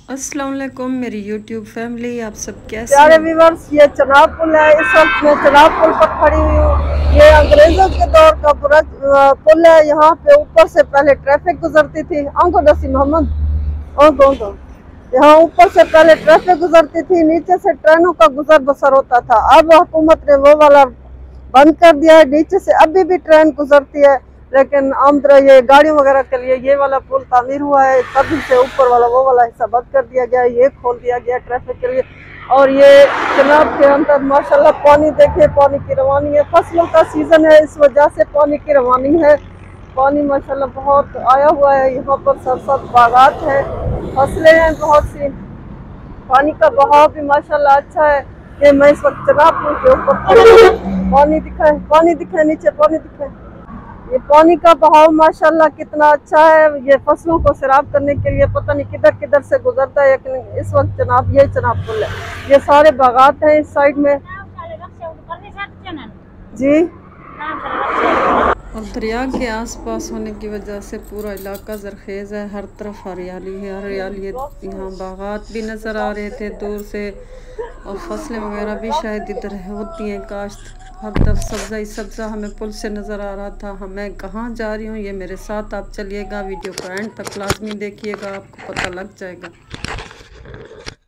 अस्सलाम वालेकुम मेरी यूट्यूब फैमिली, आप सब कैसे प्यारे व्यूअर्स, ये चनाब पुल है। इस वक्त मैं चनाब पुल पर खड़ी हुई हूँ। ये अंग्रेजों के दौर का पुल है। यहाँ पे ऊपर से पहले ट्रैफिक गुजरती थी। आंखों दसी मोहम्मद आंखों यहाँ ऊपर से पहले ट्रैफिक गुजरती थी, नीचे से ट्रेनों का गुजर बसर होता था। अब हुकूमत ने वो वाला बंद कर दिया है। नीचे से अभी भी ट्रेन गुजरती है, लेकिन ये गाड़ियों वगैरह के लिए ये वाला पुल तामीर हुआ है। तभी से ऊपर वाला वो वाला हिस्सा बंद कर दिया गया है, ये खोल दिया गया ट्रैफिक के लिए। और ये चनाब के अंदर माशाल्लाह पानी देखिए, पानी की रवानी है। फसलों का सीजन है, इस वजह से पानी की रवानी है। पानी माशाल्लाह बहुत आया हुआ है। यहाँ पर सरसब्ज बागात है, फसलें हैं बहुत सी। पानी का बहाव भी माशाल्लाह अच्छा है। ये मैं इस वक्त चनाब पुल के ऊपर पानी दिखाए नीचे पानी दिखाए। ये पानी का बहाव माशाल्लाह कितना अच्छा है। ये फसलों को सैराब करने के लिए पता नहीं किधर किधर से गुजरता है, लेकिन इस वक्त ये चनाब पुल है। ये सारे बागात हैं इस साइड में जी। और दरिया के आसपास होने की वजह से पूरा इलाका जरखेज़ है, हर तरफ हरियाली है, हरियाली। यहाँ बागात भी नज़र आ रहे थे दूर से, और फसलें वगैरह भी शायद इधर होती हैं काश्त। हर तरफ सब्ज़ा ही सब्ज़ा हमें पुल से नज़र आ रहा था। मैं कहाँ जा रही हूँ ये मेरे साथ आप चलिएगा, वीडियो को एंड तक लाजमी देखिएगा, आपको पता लग जाएगा।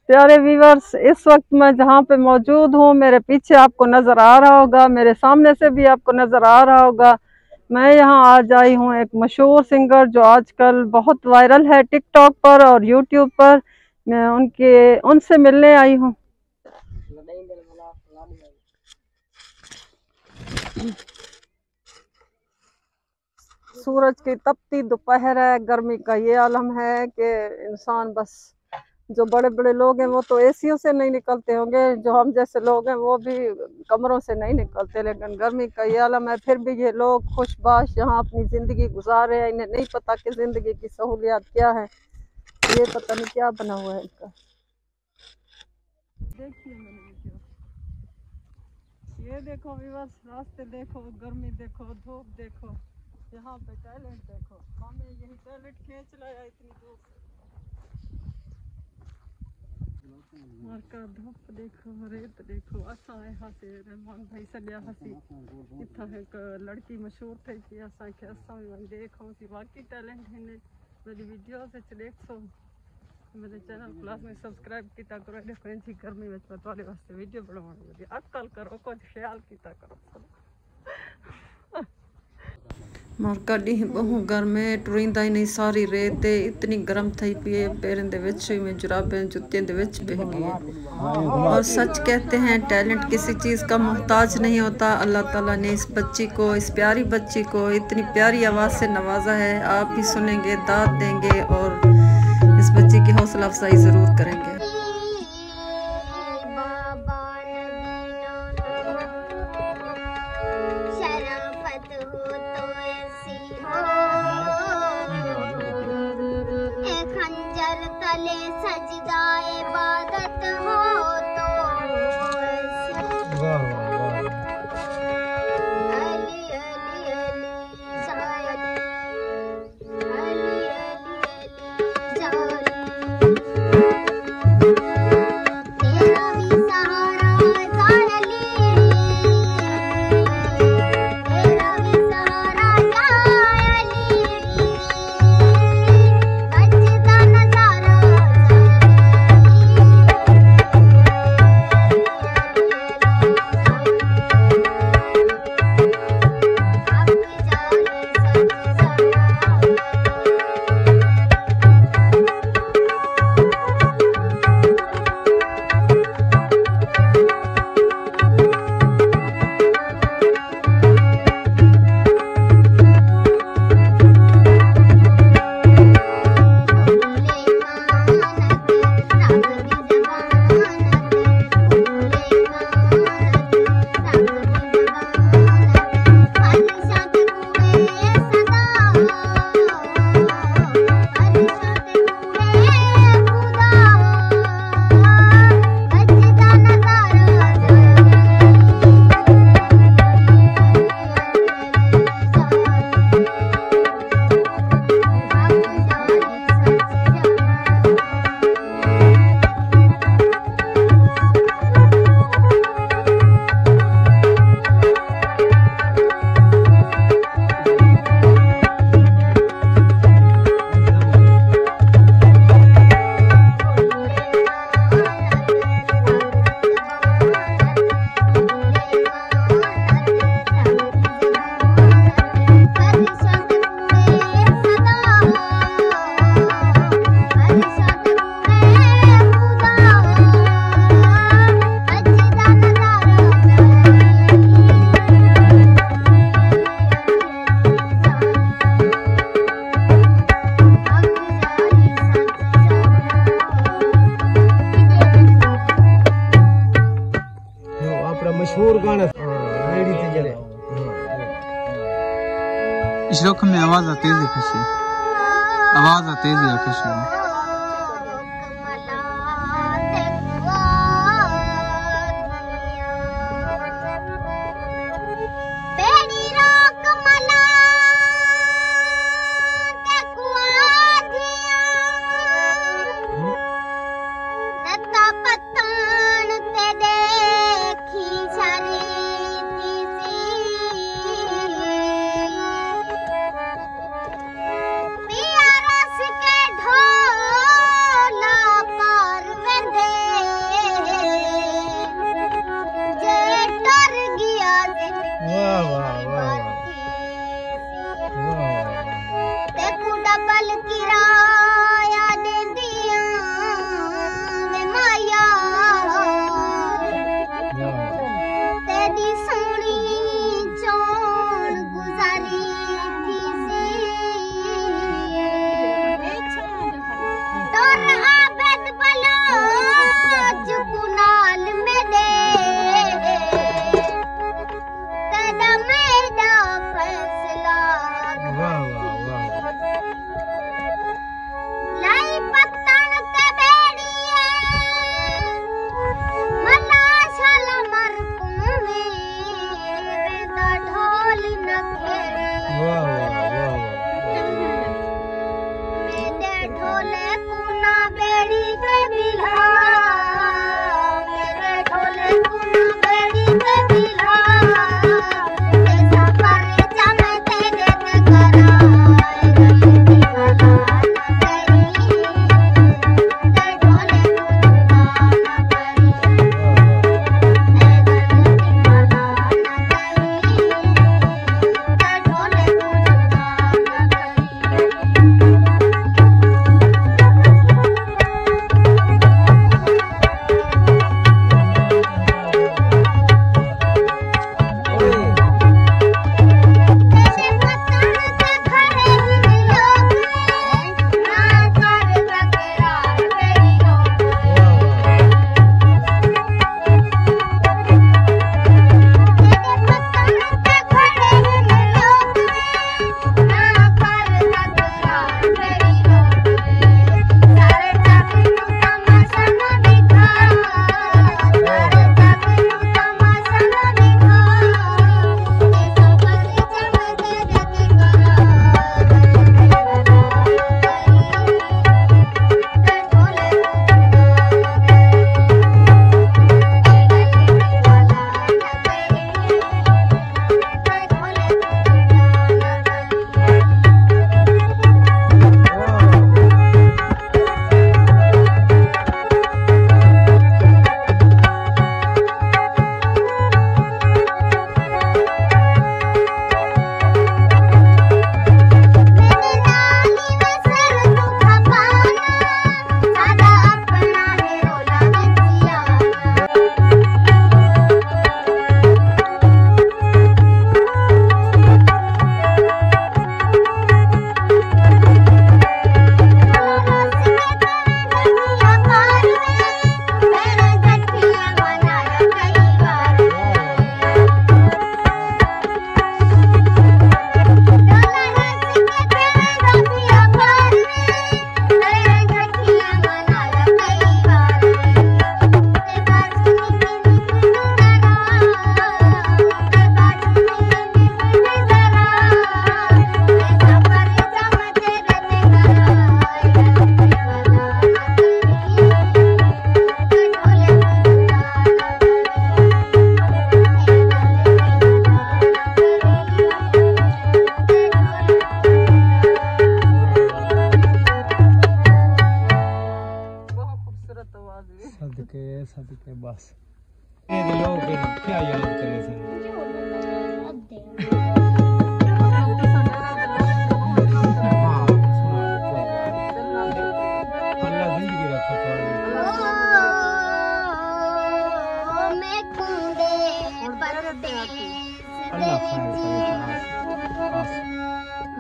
प्यारे व्यूअर्स, इस वक्त मैं जहाँ पे मौजूद हूँ, मेरे पीछे आपको नज़र आ रहा होगा, मेरे सामने से भी आपको नज़र आ रहा होगा। मैं यहाँ आज आई हूँ एक मशहूर सिंगर जो आजकल बहुत वायरल है टिकटॉक पर और यूट्यूब पर। मैं उनसे मिलने आई हूँ। सूरज की तपती दोपहर है, गर्मी का ये आलम है कि इंसान बस, जो बड़े बड़े लोग हैं वो तो एसियों से नहीं निकलते होंगे, जो हम जैसे लोग हैं वो भी कमरों से नहीं निकलते, लेकिन गर्मी का ये आलम है। फिर भी ये लोग खुशबाश यहाँ अपनी ज़िंदगी गुजार रहे हैं। इन्हें नहीं पता कि ज़िंदगी की सहूलियात क्या है। ये पता नहीं क्या बना हुआ है इनका। देखिए मैंने वीडियो, ये देखो व्यूअर्स, रास्ते देखो, गर्मी देखो, धूप देखो, यहाँ पे टैलेंट देखो। हमें यही टैलेंट खींच लाया इतनी दूर से। का धूप देखो, रेत देखो। असा यहाँ से रहमान भाई सलिया हसी इतना एक लड़की मशहूर थी कि असा के असा देखो कि बाकी टैलेंट है। मेरी वीडियो से देखो, मेरे चैनल प्लस में सब्सक्राइब किया करो। देखो इंची गर्मी में मैं तुम्हारे वास्ते वीडियो बनाने अक्ल करो, कुछ ख्याल किया करो। मारकाडी बहु घर में टुरिंदा ही नहीं, सारी रेत इतनी गर्म थी पी है, पैरों दे विच में जुराबें जुत्तियों दे विच बह गई है। और सच कहते हैं टैलेंट किसी चीज़ का मोहताज नहीं होता। अल्लाह ताला ने इस बच्ची को, इस प्यारी बच्ची को इतनी प्यारी आवाज़ से नवाजा है। आप भी सुनेंगे, दाद देंगे और इस बच्ची की हौसला अफजाई ज़रूर करेंगे। इस रोक में आवाज तेज है कशी आवाज तेज है कशी सदके बस ये लोग क्या याद करे सन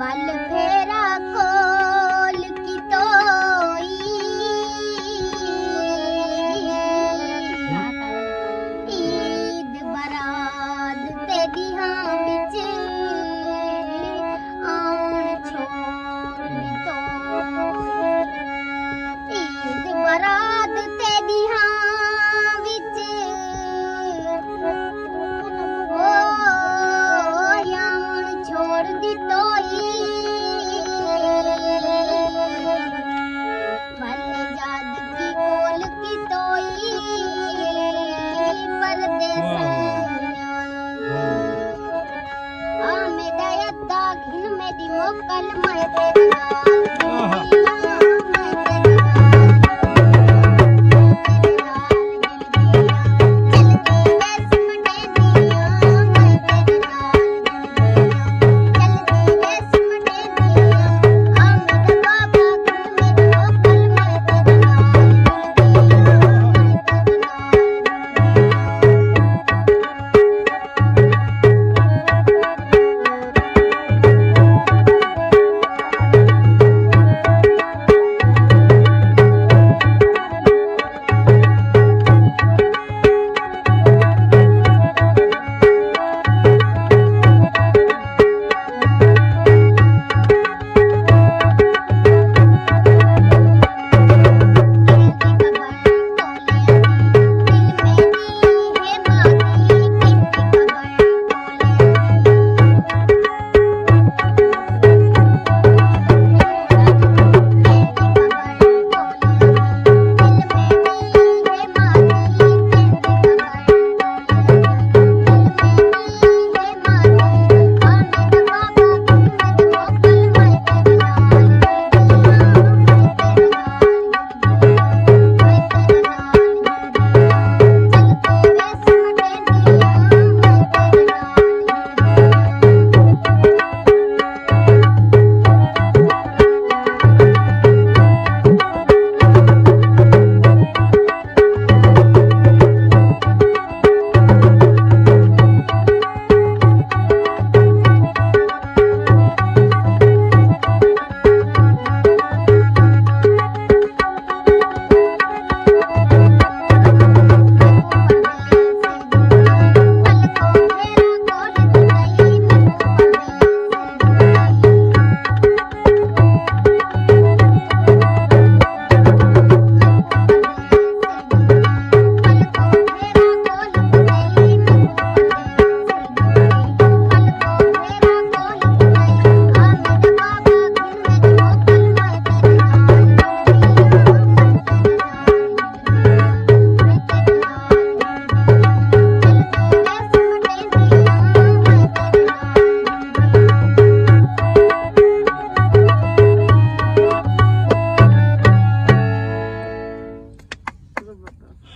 वल फेरा कोल की तोई ईद बरात तेरी हाँ बिच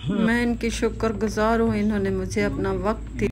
मैं इनकी शुक्रगुजार हूँ, इन्होंने मुझे अपना वक्त दिया।